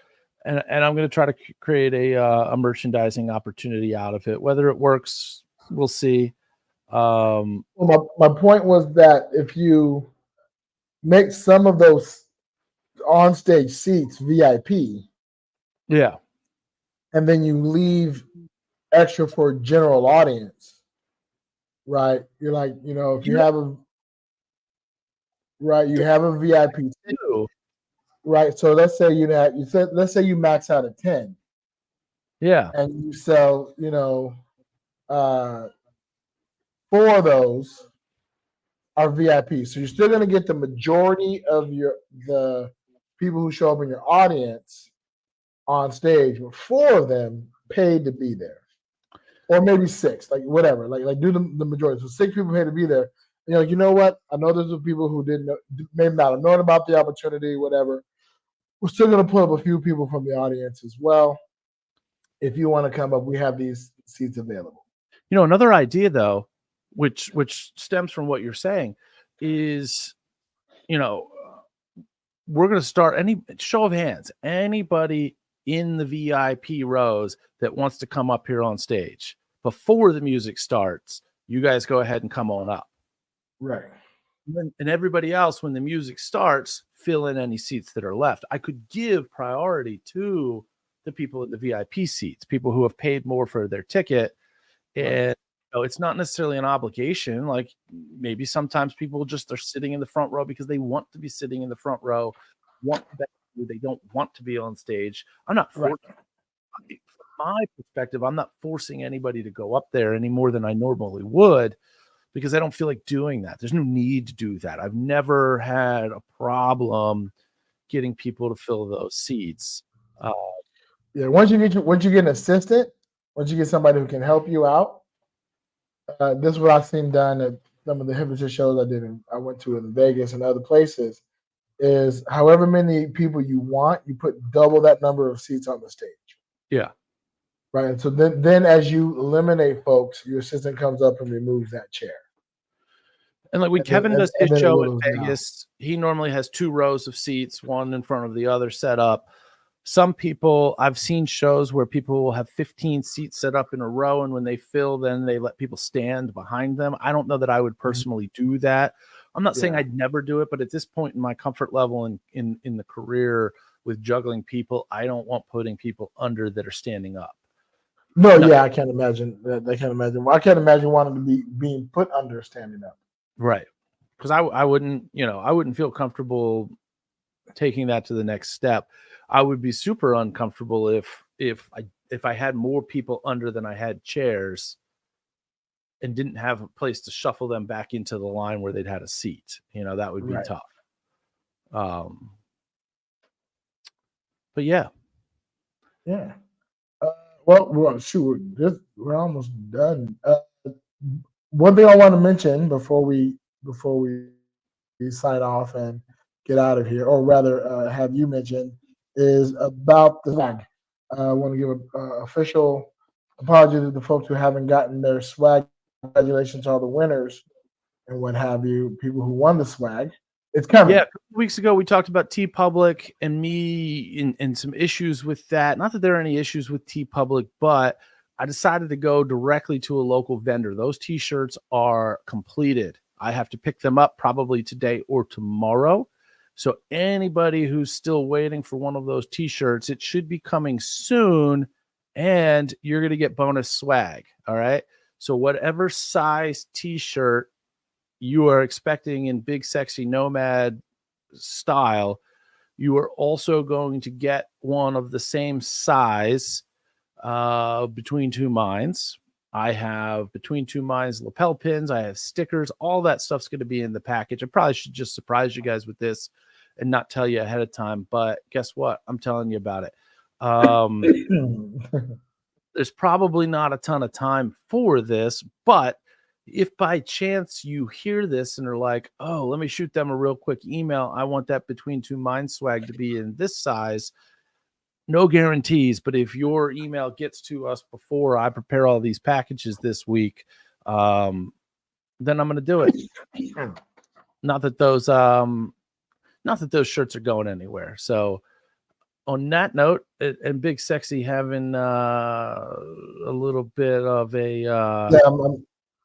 And I'm going to try to create a merchandising opportunity out of it. Whether it works, we'll see. Well, my point was that if you make some of those on-stage seats VIP, and then you leave extra for general audience, right? You're like, if you have a VIP too. Right. So let's say let's say you max out at 10. Yeah. And you sell, 4 of those are VIP. So you're still going to get the majority of the people who show up in your audience on stage, but 4 of them paid to be there. Or maybe 6, like whatever. Like do the majority. So 6 people paid to be there. And you're like, you know what? I know there's some people who didn't know, maybe not have known about the opportunity, whatever. We're still going to put up a few people from the audience as well. If you want to come up, we have these seats available. Another idea though, which stems from what you're saying, is, we're going to start any show of hands, anybody in the VIP rows that wants to come up here on stage before the music starts. You guys go ahead and come on up. Right. And everybody else, when the music starts, fill in any seats that are left. I could give priority to the people in the VIP seats, people who have paid more for their ticket. And it's not necessarily an obligation. Like maybe sometimes people just are sitting in the front row because they want to be sitting in the front row, they don't want to be on stage. I'm not Right. from my perspective, I'm not forcing anybody to go up there any more than I normally would, because I don't feel like doing that. There's no need to do that. I've never had a problem getting people to fill those seats. Yeah, once you get an assistant, once you get somebody who can help you out, this is what I've seen done at some of the hipster shows I went to in Vegas and other places, is however many people you want, you put double that number of seats on the stage. Yeah. Right. And so then as you eliminate folks, your assistant comes up and removes that chair. And like when Kevin does his then it show in whittles down. Vegas, he normally has 2 rows of seats, one in front of the other set up. Some people, I've seen shows where people will have 15 seats set up in a row, and when they fill, then they let people stand behind them. I don't know that I would personally do that. I'm not saying I'd never do it, but at this point in my comfort level in the career with juggling people, I don't want putting people under that are standing up. No, yeah, I can't imagine that. I can't imagine. Well, I can't imagine wanting to be being put under standing up. Right. Because I wouldn't, I wouldn't feel comfortable taking that to the next step. I would be super uncomfortable if I had more people under than I had chairs and didn't have a place to shuffle them back into the line where they'd had a seat. That would be tough. But yeah. Yeah. Well, shoot, we're almost done. One thing I want to mention before we sign off and get out of here, or rather, have you mention, is about the swag. I want to give an official apology to the folks who haven't gotten their swag. Congratulations to all the winners and what have you, people who won the swag. It's coming. Yeah, a couple weeks ago we talked about TeePublic and me and some issues with that. Not that there are any issues with TeePublic, but I decided to go directly to a local vendor. Those t-shirts are completed. I have to pick them up probably today or tomorrow. So anybody who's still waiting for one of those t-shirts, it should be coming soon, and you're going to get bonus swag. All right. So whatever size t-shirt you are expecting in Big Sexy Nomad style, you are also going to get one of the same size Between Two Minds. I have Between Two Minds lapel pins. I have stickers. All that stuff's going to be in the package. I probably should just surprise you guys with this and not tell you ahead of time, but guess what? I'm telling you about it. There's probably not a ton of time for this, but if by chance you hear this and are like, oh, let me shoot them a real quick email, I want that Between Two Minds swag to be in this size. No guarantees, but if your email gets to us before I prepare all these packages this week, then I'm going to do it. Not that those shirts are going anywhere. So on that note, and Big Sexy having a little bit of a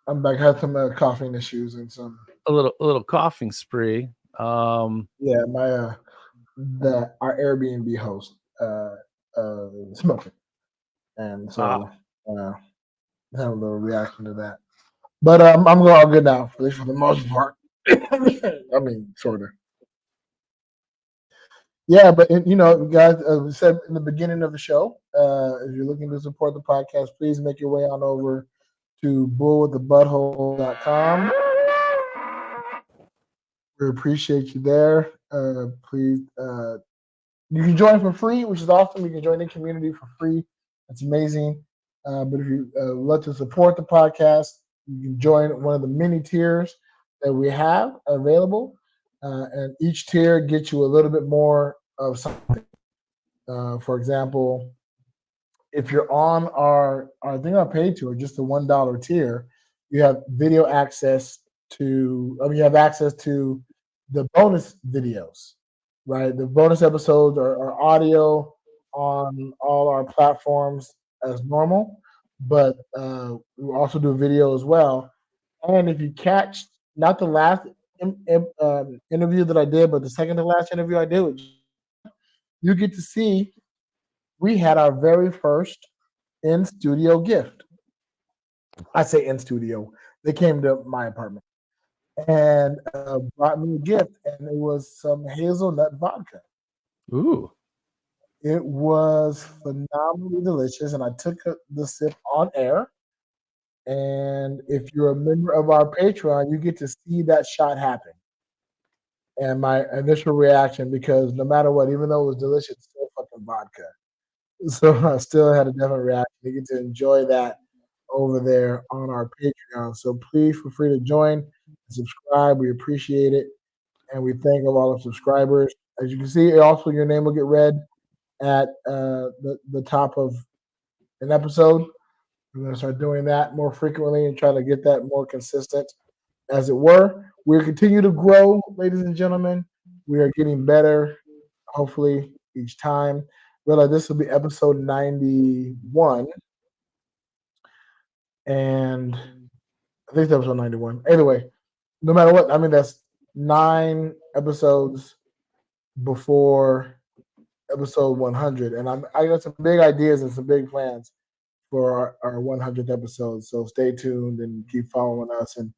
I'm back. I had some coughing issues and some a little coughing spree. My our Airbnb host smoking, and so had a little reaction to that. But I'm going all good now, at least for the most part. I mean, sort of. Yeah, but guys, as we said in the beginning of the show, if you're looking to support the podcast, please make your way on over to bullwiththebutthole.com. We appreciate you there. Please, you can join for free, which is awesome. You can join the community for free. That's amazing. But if you love to support the podcast, you can join one of the many tiers that we have available. And each tier gets you a little bit more of something. For example, if you're on our paid tier, just the $1 tier, you have video access to. You have access to the bonus videos, right? The bonus episodes are audio on all our platforms as normal, but we also do video as well. And if you catch not the last interview that I did, but the second to last interview I did, you get to see we had our very first in-studio gift. I say in studio. They came to my apartment and brought me a gift, and it was some hazelnut vodka. Ooh. It was phenomenally delicious, and I took the sip on air. And if you're a member of our Patreon, you get to see that shot happen. And my initial reaction, because no matter what, even though it was delicious, it's still fucking vodka. So I still had a different reaction. You get to enjoy that over there on our Patreon. So please feel free to join and subscribe. We appreciate it. And we thank all the subscribers. As you can see, also your name will get read at the top of an episode. We're going to start doing that more frequently and try to get that more consistent, as it were. We'll continue to grow, ladies and gentlemen. We are getting better, hopefully, each time. Realize this will be episode 91. And I think it's episode 91. Anyway, no matter what, I mean, that's 9 episodes before episode 100. And I got some big ideas and some big plans for our 100th episode. So stay tuned and keep following us and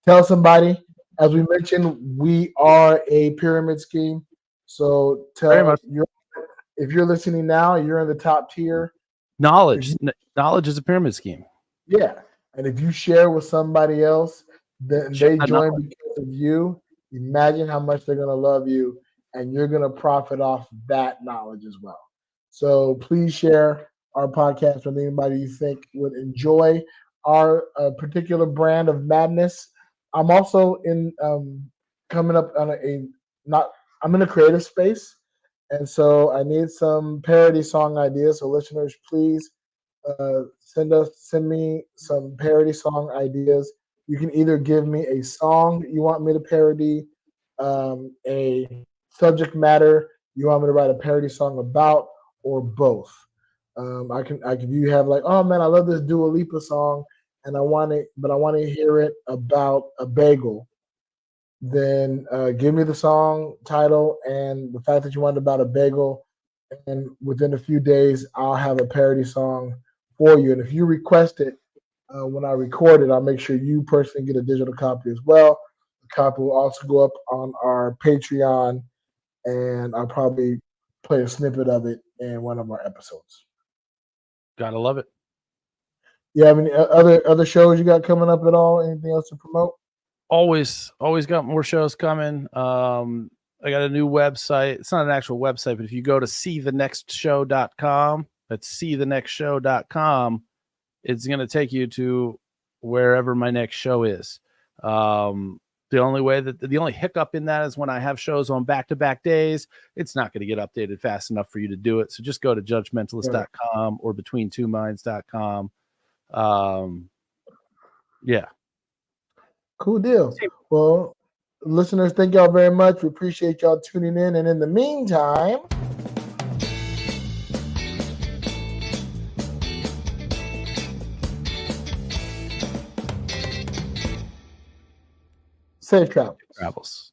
tell somebody. As we mentioned, we are a pyramid scheme. So if you're listening now, you're in the top tier. Knowledge is a pyramid scheme. Yeah. And if you share with somebody else, then they join because of you. Imagine how much they're going to love you, and you're going to profit off that knowledge as well. So please share our podcast with anybody you think would enjoy our particular brand of madness. I'm also in coming up on I'm in a creative space, and so I need some parody song ideas. So listeners, please send me some parody song ideas. You can either give me a song you want me to parody, a subject matter you want me to write a parody song about, or both. If you have like, oh man, I love this Dua Lipa song, and I want to hear it about a bagel. Then give me the song title and the fact that you want it about a bagel, and within a few days I'll have a parody song for you. And if you request it when I record it, I'll make sure you personally get a digital copy as well. The copy will also go up on our Patreon, and I'll probably play a snippet of it in one of our episodes. Gotta love it. You have any other shows you got coming up at all? Anything else to promote? Always got more shows coming. I got a new website. It's not an actual website, but if you go to seethenextshow.com, that's seethenextshow.com, it's going to take you to wherever my next show is. The only hiccup in that is when I have shows on back-to-back days, it's not going to get updated fast enough for you to do it. So just go to judgmentalist.com or betweentwominds.com. Yeah. Cool deal. Well, listeners, thank y'all very much. We appreciate y'all tuning in. And in the meantime, safe travels.